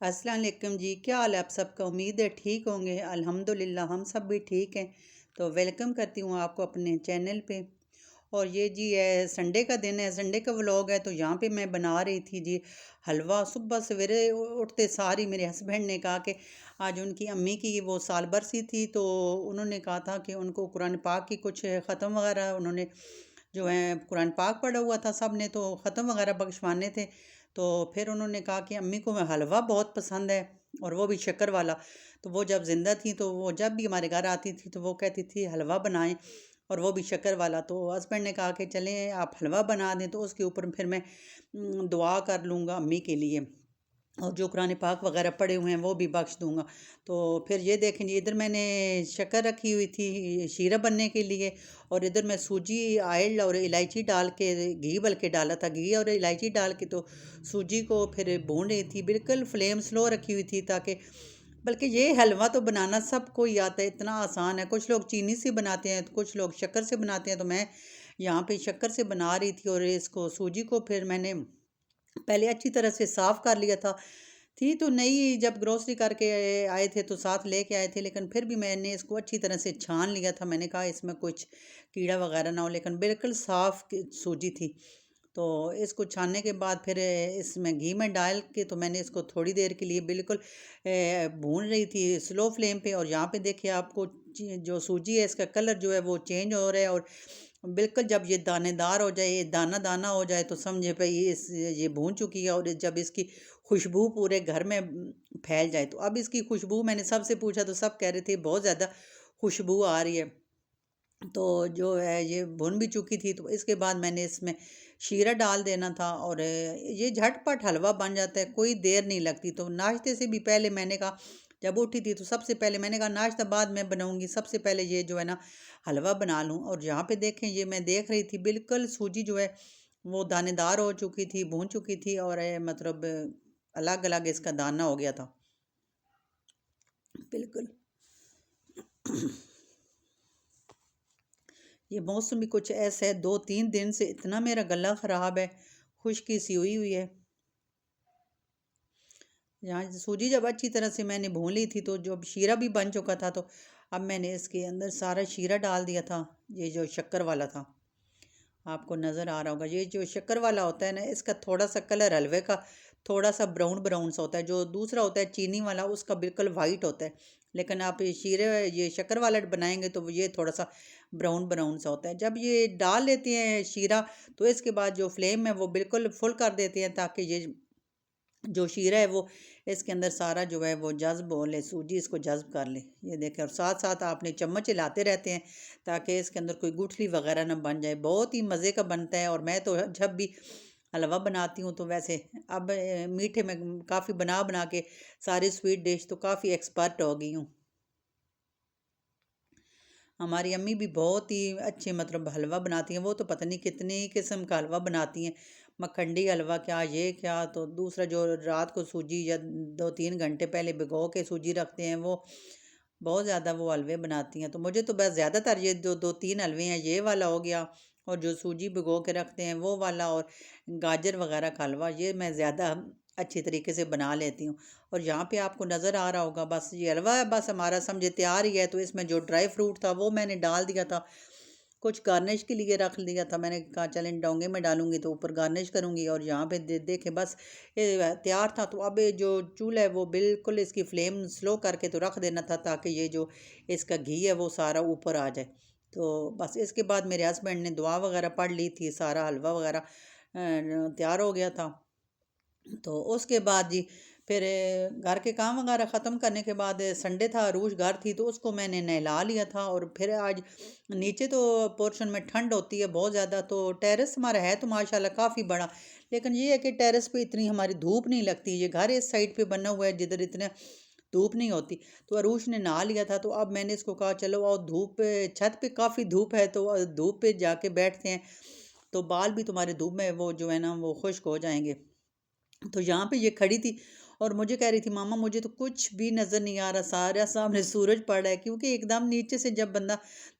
अस्सलाम वालेकुम जी। क्या हाल है आप सबका? उम्मीद है ठीक होंगे। अल्हम्दुलिल्लाह हम सब भी ठीक हैं। तो वेलकम करती हूँ आपको अपने चैनल पे। और ये जी है संडे का दिन है, संडे का व्लॉग है। तो यहाँ पे मैं बना रही थी जी हलवा। सुबह सवेरे उठते सार ही मेरे हस्बैंड ने कहा कि आज उनकी अम्मी की वो साल बरसी थी, तो उन्होंने कहा था कि उनको कुरान पाक की कुछ ख़त्म वगैरह उन्होंने जो है कुरान पाक पढ़ा हुआ था सब ने, तो ख़त्म वगैरह बख्शवाने थे। तो फिर उन्होंने कहा कि अम्मी को मैं हलवा बहुत पसंद है, और वो भी शक्कर वाला। तो वो जब ज़िंदा थी तो वो जब भी हमारे घर आती थी तो वो कहती थी हलवा बनाएं, और वो भी शक्कर वाला। तो हस्बैंड ने कहा कि चलें आप हलवा बना दें, तो उसके ऊपर फिर मैं दुआ कर लूँगा अम्मी के लिए, और जो कुरान पाक वगैरह पढ़े हुए हैं वो भी बख्श दूंगा। तो फिर ये देखें जी, इधर मैंने शक्कर रखी हुई थी शीरा बनने के लिए, और इधर मैं सूजी आयल और इलायची डाल के, घी बल्कि डाला था, घी और इलायची डाल के तो सूजी को फिर भून रही थी। बिल्कुल फ्लेम स्लो रखी हुई थी, ताकि बल्कि ये हलवा तो बनाना सबको ही आता है, इतना आसान है। कुछ लोग चीनी से बनाते हैं, तो कुछ लोग शक्कर से बनाते हैं। तो मैं यहाँ पे शक्कर से बना रही थी, और इसको सूजी को फिर मैंने पहले अच्छी तरह से साफ़ कर लिया था। थी तो नई, जब ग्रोसरी करके आए थे तो साथ लेके आए थे, लेकिन फिर भी मैंने इसको अच्छी तरह से छान लिया था। मैंने कहा इसमें कुछ कीड़ा वगैरह ना हो, लेकिन बिल्कुल साफ़ सूजी थी। तो इसको छानने के बाद फिर इसमें घी में डाल के तो मैंने इसको थोड़ी देर के लिए बिल्कुल भून रही थी स्लो फ्लेम पे। और यहाँ पे देखिए आपको जो सूजी है इसका कलर जो है वो चेंज हो रहा है, और बिल्कुल जब ये दानेदार हो जाए, ये दाना दाना हो जाए, तो समझे भाई ये भून चुकी है। और जब इसकी खुशबू पूरे घर में फैल जाए, तो अब इसकी खुशबू मैंने सबसे पूछा तो सब कह रहे थे बहुत ज़्यादा खुशबू आ रही है। तो जो है ये भुन भी चुकी थी, तो इसके बाद मैंने इसमें शीरा डाल देना था, और ये झटपट हलवा बन जाता है, कोई देर नहीं लगती। तो नाश्ते से भी पहले मैंने कहा, जब उठी थी तो सबसे पहले मैंने कहा नाश्ता बाद में बनाऊंगी, सबसे पहले ये जो है ना हलवा बना लूँ। और यहाँ पे देखें, ये मैं देख रही थी बिल्कुल सूजी जो है वो दानेदार हो चुकी थी, भून चुकी थी, और मतलब अलग अलग इसका दाना हो गया था बिल्कुल। ये मौसम भी कुछ ऐसा है, 2-3 दिन से इतना मेरा गला ख़राब है, खुश्की सी हुई हुई है। यहाँ सूजी जब अच्छी तरह से मैंने भून ली थी, तो जब शीरा भी बन चुका था, तो अब मैंने इसके अंदर सारा शीरा डाल दिया था, ये जो शक्कर वाला था। आपको नज़र आ रहा होगा, ये जो शक्कर वाला होता है ना, इसका थोड़ा सा कलर हलवे का थोड़ा सा ब्राउन ब्राउन सा होता है। जो दूसरा होता है चीनी वाला, उसका बिल्कुल वाइट होता है। लेकिन आप ये शीरे ये शक्कर वाला बनाएंगे तो ये थोड़ा सा ब्राउन ब्राउन सा होता है। जब ये डाल लेते हैं शीरा, तो इसके बाद जो फ्लेम है वो बिल्कुल फुल कर देते हैं, ताकि ये जो शीरा है वो इसके अंदर सारा जो है वो जज्ब हो ले, सूजी इसको जज्ब कर ले। ये देखें, और साथ साथ आपने चम्मच हिलाते रहते हैं, ताकि इसके अंदर कोई गुठली वगैरह ना बन जाए। बहुत ही मज़े का बनता है। और मैं तो जब भी हलवा बनाती हूँ तो वैसे अब मीठे में काफ़ी बना बना के सारी स्वीट डिश तो काफ़ी एक्सपर्ट हो गई हूँ। हमारी अम्मी भी बहुत ही अच्छे मतलब हलवा बनाती हैं। वो तो पता नहीं कितनी किस्म का हलवा बनाती हैं, मखंडी हलवा क्या, ये क्या। तो दूसरा जो रात को सूजी या 2-3 घंटे पहले भिगो के सूजी रखते हैं, वो बहुत ज़्यादा वो हलवे बनाती हैं। तो मुझे तो बस ज़्यादातर ये जो 2-3 हलवे हैं, ये वाला हो गया, और जो सूजी भिगो के रखते हैं वो वाला, और गाजर वगैरह का हलवा, ये मैं ज़्यादा अच्छी तरीके से बना लेती हूँ। और यहाँ पे आपको नज़र आ रहा होगा, बस ये हलवा है, बस हमारा समझे तैयार ही है। तो इसमें जो ड्राई फ्रूट था वो मैंने डाल दिया था, कुछ गार्निश के लिए रख दिया था। मैंने कहा चलें डोंगे में डालूंगी तो ऊपर गार्निश करूंगी। और यहाँ पे देखें बस ये तैयार था। तो अब ये जो चूल्हा है वो बिल्कुल इसकी फ्लेम स्लो करके तो रख देना था, ताकि ये जो इसका घी है वो सारा ऊपर आ जाए। तो बस इसके बाद मेरे हस्बैंड ने दुआ वगैरह पढ़ ली थी, सारा हलवा वगैरह तैयार हो गया था। तो उसके बाद जी फिर घर के काम वगैरह ख़त्म करने के बाद संडे था, अरूज घर थी, तो उसको मैंने नहला लिया था। और फिर आज नीचे तो पोर्शन में ठंड होती है बहुत ज़्यादा, तो टेरेस हमारा है तो माशाल्लाह काफ़ी बड़ा, लेकिन ये है कि टेरेस पे इतनी हमारी धूप नहीं लगती। ये घर इस साइड पे बना हुआ है जिधर इतने धूप नहीं होती। तो अरूज ने नहा लिया था, तो अब मैंने इसको कहा चलो और धूप छत पे काफ़ी धूप है, तो धूप पे जाके बैठते हैं, तो बाल भी तुम्हारे धूप में वो जो है ना वो खुश्क हो जाएंगे। तो यहाँ पे ये खड़ी थी, और मुझे कह रही थी मामा मुझे तो कुछ भी नज़र नहीं आ रहा, सारा सामने सूरज पड़ रहा है। क्योंकि एकदम नीचे से जब बंदा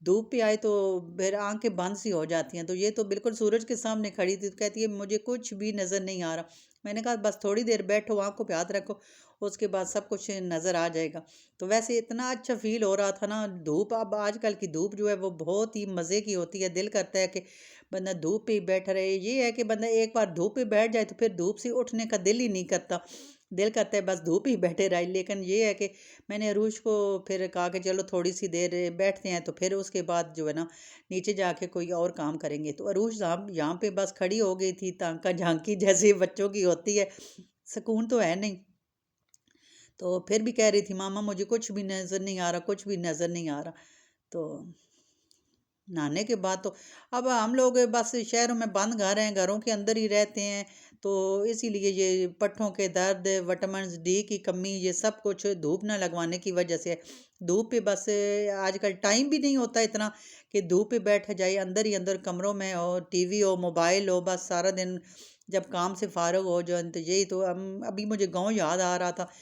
धूप पे आए तो फिर आंखें बंद सी हो जाती हैं। तो ये तो बिल्कुल सूरज के सामने खड़ी थी, तो कहती है मुझे कुछ भी नज़र नहीं आ रहा। मैंने कहा बस थोड़ी देर बैठो, आंखों पे हाथ रखो, उसके बाद सब कुछ नज़र आ जाएगा। तो वैसे इतना अच्छा फील हो रहा था ना। धूप, अब आजकल की धूप जो है वो बहुत ही मज़े की होती है। दिल करता है कि बंदा धूप पे ही बैठा रहे। ये है कि बंदा एक बार धूप पे बैठ जाए तो फिर धूप से उठने का दिल ही नहीं करता। दिल करता है बस धूप ही बैठे रहे। लेकिन ये है कि मैंने अरूज को फिर कहा कि चलो थोड़ी सी देर बैठते हैं, तो फिर उसके बाद जो है ना नीचे जाके कोई और काम करेंगे। तो अरूज यहाँ पे बस खड़ी हो गई थी, तांका झांकी जैसे बच्चों की होती है। सुकून तो है नहीं। तो फिर भी कह रही थी मामा मुझे कुछ भी नज़र नहीं आ रहा, कुछ भी नज़र नहीं आ रहा। तो नहाने के बाद तो अब हम लोग बस शहरों में बंद घर हैं, घरों के अंदर ही रहते हैं। तो इसीलिए ये पट्ठों के दर्द, विटामिन डी की कमी, ये सब कुछ धूप ना लगवाने की वजह से है। धूप पे बस आजकल टाइम भी नहीं होता इतना कि धूप पे बैठा जाए। अंदर ही अंदर कमरों में हो, टीवी हो, मोबाइल हो, बस सारा दिन जब काम से फारग हो जो तो यही। तो हम अभी मुझे गांव याद आ रहा था।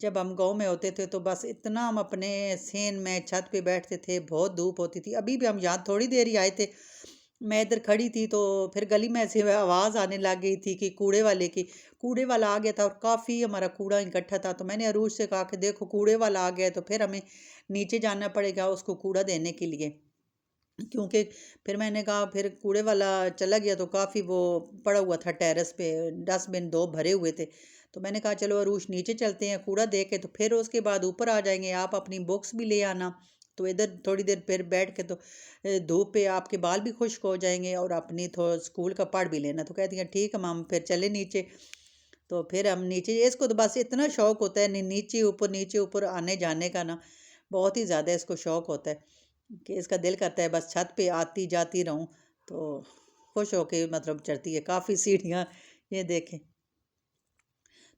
जब हम गांव में होते थे तो बस इतना हम अपने सेन में छत पे बैठते थे, बहुत धूप होती थी। अभी भी हम यहाँ थोड़ी देर ही आए थे, मैं इधर खड़ी थी तो फिर गली में ऐसे आवाज़ आने लग गई थी कि कूड़े वाले की। कूड़े वाला आ गया था और काफ़ी हमारा कूड़ा इकट्ठा था। तो मैंने अरूज से कहा कि देखो कूड़े वाला आ गया है, तो फिर हमें नीचे जाना पड़ेगा उसको कूड़ा देने के लिए। क्योंकि फिर मैंने कहा फिर कूड़े वाला चला गया तो काफ़ी वो पड़ा हुआ था टेरेस पे, डस्टबिन दो भरे हुए थे। तो मैंने कहा चलो अरूश नीचे चलते हैं कूड़ा दे के, तो फिर उसके बाद ऊपर आ जाएंगे, आप अपनी बुक्स भी ले आना। तो इधर थोड़ी देर फिर बैठ के तो धूप पे आपके बाल भी खुश्क हो जाएंगे और अपनी थोड़ा स्कूल का पढ़ भी लेना। तो कहती हैं ठीक है माम, फिर चले नीचे। तो फिर हम नीचे, इसको तो बस इतना शौक होता है नीचे ऊपर आने जाने का ना, बहुत ही ज़्यादा इसको शौक होता है कि इसका दिल करता है बस छत पे आती जाती रहूं। तो खुश होके मतलब चढ़ती है काफ़ी सीढ़ियाँ, ये देखें।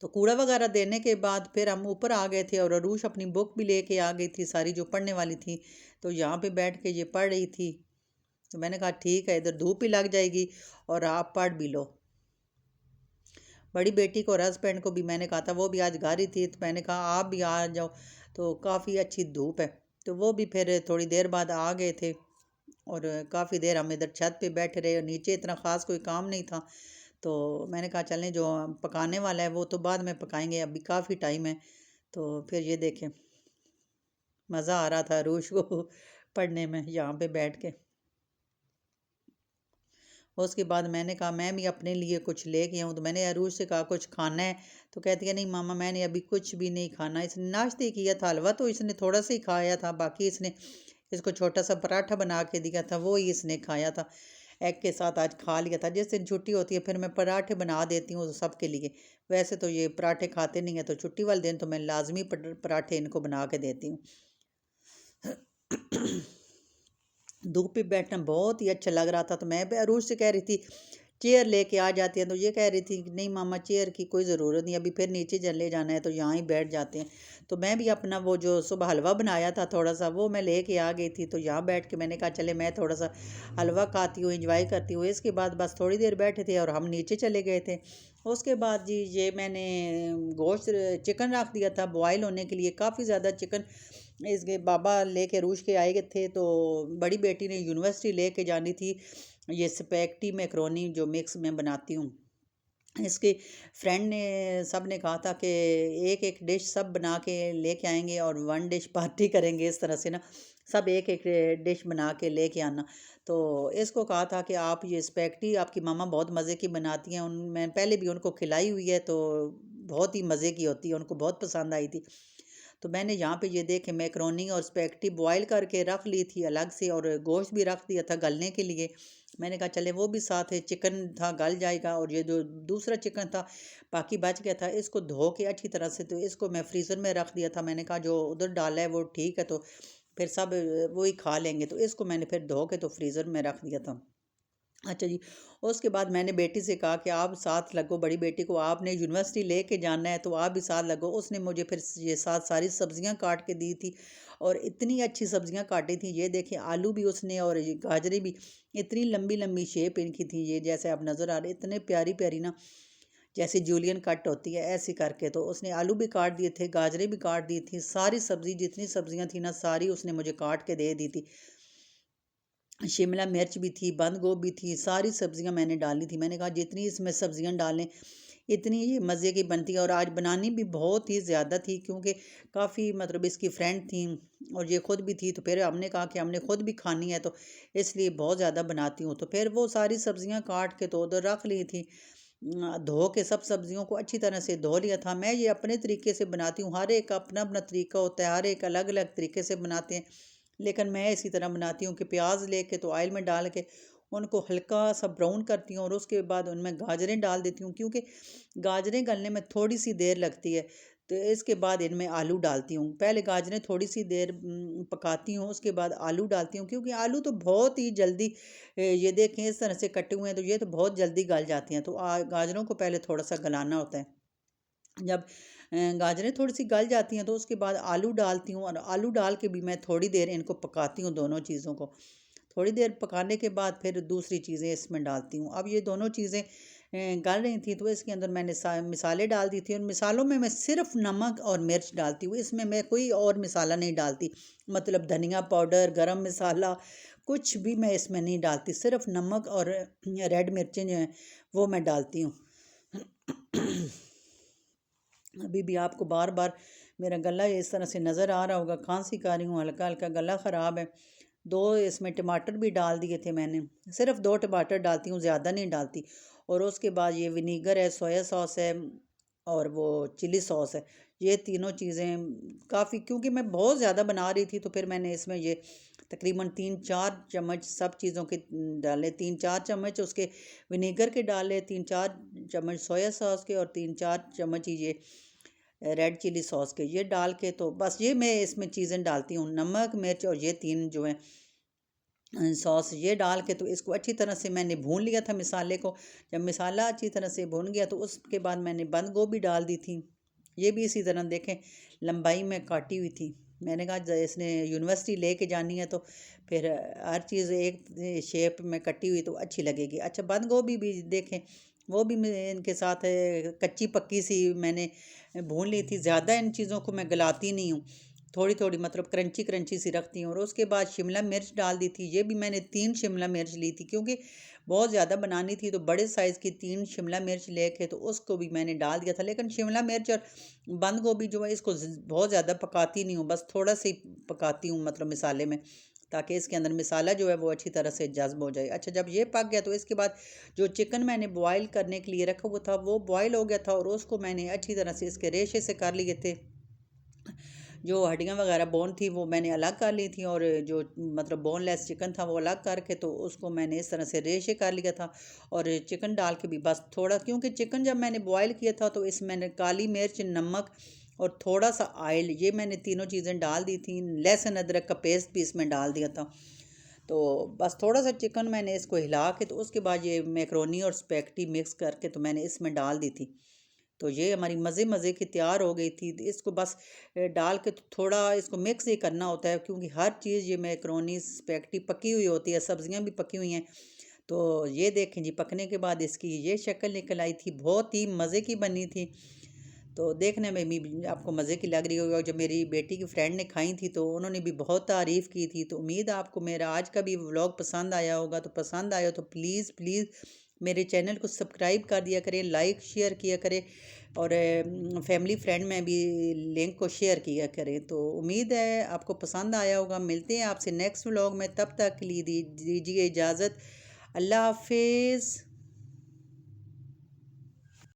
तो कूड़ा वगैरह देने के बाद फिर हम ऊपर आ गए थे और अरूश अपनी बुक भी लेके आ गई थी सारी जो पढ़ने वाली थी। तो यहाँ पे बैठ के ये पढ़ रही थी। तो मैंने कहा ठीक है, इधर धूप भी लग जाएगी और आप पढ़ भी लो। बड़ी बेटी को और हस्बैंड को भी मैंने कहा था, वो भी आज घर ही थी, तो मैंने कहा आप भी आ जाओ। तो काफ़ी अच्छी धूप है। तो वो भी फिर थोड़ी देर बाद आ गए थे और काफ़ी देर हम इधर छत पे बैठे रहे और नीचे इतना ख़ास कोई काम नहीं था। तो मैंने कहा चलें जो पकाने वाला है वो तो बाद में पकाएंगे, अभी काफ़ी टाइम है। तो फिर ये देखें, मज़ा आ रहा था रूश को पढ़ने में यहाँ पे बैठ के। उसके बाद मैंने कहा मैं भी अपने लिए कुछ लेके आऊँ। तो मैंने अरूज से कहा कुछ खाना है? तो कहती है नहीं मामा मैंने अभी कुछ भी नहीं खाना। इसने नाश्ते किया था, हलवा तो इसने थोड़ा सा ही खाया था, बाकी इसने इसको छोटा सा पराठा बना के दिया था, वो ही इसने खाया था। एग के साथ आज खा लिया था। जिस दिन छुट्टी होती है फिर मैं पराठे बना देती हूँ सबके लिए। वैसे तो ये पराठे खाते नहीं है, तो छुट्टी वाले दिन तो मैं लाजमी पराठे इनको बना के देती हूँ। धूप पे बैठना बहुत ही अच्छा लग रहा था। तो मैं भी अरूज से कह रही थी चेयर लेके आ जाती है। तो ये कह रही थी कि नहीं मामा चेयर की कोई ज़रूरत नहीं, अभी फिर नीचे चले जाना है तो यहाँ ही बैठ जाते हैं। तो मैं भी अपना वो जो सुबह हलवा बनाया था थोड़ा सा, वो मैं लेके आ गई थी। तो यहाँ बैठ के मैंने कहा चले मैं थोड़ा सा हलवा खाती हूँ, इंजॉय करती हूँ। इसके बाद बस थोड़ी देर बैठे थे और हम नीचे चले गए थे। उसके बाद जी ये मैंने गोश्त चिकन रख दिया था बॉयल होने के लिए, काफ़ी ज़्यादा चिकन इसके बाबा लेके रूश के आए थे। तो बड़ी बेटी ने यूनिवर्सिटी लेके जानी थी ये स्पैगेटी मैकरोनी जो मिक्स में बनाती हूँ। इसके फ्रेंड ने सब ने कहा था कि एक एक डिश सब बना के लेके आएंगे और वन डिश पार्टी करेंगे, इस तरह से ना सब एक एक डिश बना के लेके आना। तो इसको कहा था कि आप ये स्पैगेटी आपकी मामा बहुत मज़े की बनाती हैं, उन मैं पहले भी उनको खिलाई हुई है, तो बहुत ही मज़े की होती है, उनको बहुत पसंद आई थी। तो मैंने यहाँ पे ये देखे मैकरोनी और स्पैगेटी बॉयल करके रख ली थी अलग से और गोश्त भी रख दिया था गलने के लिए। मैंने कहा चले वो भी साथ है, चिकन था गल जाएगा और ये जो दूसरा चिकन था बाकी बच गया था, इसको धो के अच्छी तरह से तो इसको मैं फ्रीज़र में रख दिया था। मैंने कहा जो उधर डाला है वो ठीक है, तो फिर सब वही खा लेंगे। तो इसको मैंने फिर धो के तो फ्रीज़र में रख दिया था। अच्छा जी। उसके बाद मैंने बेटी से कहा कि आप साथ लगो, बड़ी बेटी को आपने यूनिवर्सिटी लेके जाना है तो आप भी साथ लगो। उसने मुझे फिर ये साथ सारी सब्जियां काट के दी थी और इतनी अच्छी सब्जियां काटी थी। ये देखिए आलू भी उसने और ये गाजरें भी इतनी लंबी लंबी शेप इनकी थी, ये जैसे आप नज़र आ रहे इतने प्यारी प्यारी ना, जैसे जूलियन कट होती है ऐसी करके। तो उसने आलू भी काट दिए थे, गाजरें भी काट दी थी, सारी सब्जी जितनी सब्जियां थी ना सारी उसने मुझे काट के दे दी थी। शिमला मिर्च भी थी, बंद गोभी थी, सारी सब्जियां मैंने डाली थी। मैंने कहा जितनी इसमें सब्जियां डालें इतनी ये मज़े की बनती है। और आज बनानी भी बहुत ही ज़्यादा थी क्योंकि काफ़ी मतलब इसकी फ्रेंड थी और ये ख़ुद भी थी, तो फिर हमने कहा कि हमने ख़ुद भी खानी है, तो इसलिए बहुत ज़्यादा बनाती हूँ। तो फिर वो सारी सब्ज़ियाँ काट के तो उधर रख ली थी। धो के सब सब्ज़ियों को अच्छी तरह से धो लिया था। मैं ये अपने तरीके से बनाती हूँ, हर एक का अपना अपना तरीका होता है, हर एक अलग अलग तरीके से बनाते हैं। लेकिन मैं इसी तरह बनाती हूँ कि प्याज लेके तो ऑयल में डाल के उनको हल्का सा ब्राउन करती हूँ और उसके बाद उनमें गाजरें डाल देती हूँ, क्योंकि गाजरें गलने में थोड़ी सी देर लगती है। तो इसके बाद इनमें आलू डालती हूँ। पहले गाजरें थोड़ी सी देर पकाती हूँ, उसके बाद आलू डालती हूँ, क्योंकि आलू तो बहुत ही जल्दी ये देखें इस तरह से कटे हुए हैं तो ये तो बहुत जल्दी गल जाती हैं। तो गाजरों को पहले थोड़ा सा गलाना होता है। जब गाजरें थोड़ी सी गल जाती हैं तो उसके बाद आलू डालती हूँ, और आलू डाल के भी मैं थोड़ी देर इनको पकाती हूँ, दोनों चीज़ों को। थोड़ी देर पकाने के बाद फिर दूसरी चीज़ें इसमें डालती हूँ। अब ये दोनों चीज़ें गल रही थी तो इसके अंदर मैंने मिसाले डाल दी थी, और मिसालों में मैं सिर्फ नमक और मिर्च डालती हूँ, इसमें मैं कोई और मिसाला नहीं डालती। मतलब धनिया पाउडर, गरम मसाला कुछ भी मैं इसमें नहीं डालती, सिर्फ नमक और रेड मिर्चें जो हैं वो मैं डालती हूँ। अभी भी आपको बार बार मेरा गला इस तरह से नज़र आ रहा होगा, खांसी कर रही हूँ, हल्का हल्का गला ख़राब है। दो इसमें टमाटर भी डाल दिए थे मैंने, सिर्फ 2 टमाटर डालती हूँ, ज़्यादा नहीं डालती। और उसके बाद ये विनीगर है, सोया सॉस है और वो चिली सॉस है। ये तीनों चीज़ें काफ़ी, क्योंकि मैं बहुत ज़्यादा बना रही थी तो फिर मैंने इसमें ये तकरीबन 3-4 चम्मच सब चीज़ों के डाले। 3-4 चम्मच उसके विनीगर के डाले, 3-4 चम्मच सोया सॉस के और 3-4 चम्मच ही ये रेड चिली सॉस के, ये डाल के तो बस ये मैं इसमें चीज़ें डालती हूँ, नमक मिर्च और ये 3 जो हैं सॉस, ये डाल के तो इसको अच्छी तरह से मैंने भून लिया था मसाले को। जब मसाला अच्छी तरह से भून गया तो उसके बाद मैंने बंद गोभी डाल दी थी। ये भी इसी तरह देखें लंबाई में काटी हुई थी। मैंने कहा इसने यूनिवर्सिटी लेके जानी है तो फिर हर चीज़ एक शेप में कटी हुई तो अच्छी लगेगी। अच्छा, बंद गोभी भी देखें, वो भी मैं इनके साथ कच्ची पक्की सी मैंने भून ली थी। ज़्यादा इन चीज़ों को मैं गलाती नहीं हूँ, थोड़ी थोड़ी मतलब क्रंची क्रंची सी रखती हूँ। और उसके बाद शिमला मिर्च डाल दी थी। ये भी मैंने 3 शिमला मिर्च ली थी, क्योंकि बहुत ज़्यादा बनानी थी तो बड़े साइज़ की 3 शिमला मिर्च लेके तो उसको भी मैंने डाल दिया था। लेकिन शिमला मिर्च और बंद गोभी जो है इसको बहुत ज़्यादा पकाती नहीं हूँ, बस थोड़ा सा ही पकाती हूँ मतलब मसाले में, ताकि इसके अंदर मसाला जो है वो अच्छी तरह से जज्ब हो जाए। अच्छा, जब ये पक गया तो इसके बाद जो चिकन मैंने बॉयल करने के लिए रखा हुआ था वो बॉयल हो गया था, और उसको मैंने अच्छी तरह से इसके रेशे से कर लिए थे। जो हड्डियाँ वगैरह बोन थी वो मैंने अलग कर ली थी, और जो मतलब बोनलेस चिकन था वो अलग करके तो उसको मैंने इस तरह से रेशे कर लिया था। और चिकन डाल के भी बस थोड़ा, क्योंकि चिकन जब मैंने बॉयल किया था तो इसमें मैंने काली मिर्च, नमक और थोड़ा सा ऑयल, ये मैंने तीनों चीज़ें डाल दी थी। लहसुन अदरक का पेस्ट भी इसमें डाल दिया था। तो बस थोड़ा सा चिकन मैंने इसको हिला के तो उसके बाद ये मैक्रोनी और स्पैगेटी मिक्स करके तो मैंने इसमें डाल दी थी। तो ये हमारी मज़े मज़े की तैयार हो गई थी। इसको बस डाल के तो थोड़ा इसको मिक्स ही करना होता है, क्योंकि हर चीज़ ये मैक्रोनी स्पैगेटी पकी हुई होती है, सब्जियां भी पकी हुई हैं। तो ये देखें जी, पकने के बाद इसकी ये शक्ल निकल आई थी, बहुत ही मज़े की बनी थी। तो देखने में भी आपको मज़े की लग रही होगी। और जब मेरी बेटी की फ्रेंड ने खाई थी तो उन्होंने भी बहुत तारीफ़ की थी। तो उम्मीद है आपको मेरा आज का भी व्लॉग पसंद आया होगा। तो पसंद आया तो प्लीज़ प्लीज़ मेरे चैनल को सब्सक्राइब कर दिया करें, लाइक शेयर किया करें, और फैमिली फ्रेंड में भी लिंक को शेयर किया करें। तो उम्मीद है आपको पसंद आया होगा। मिलते हैं आपसे नेक्स्ट व्लॉग में, तब तक के लिए दीजिए इजाज़त। अल्लाह हाफिज़।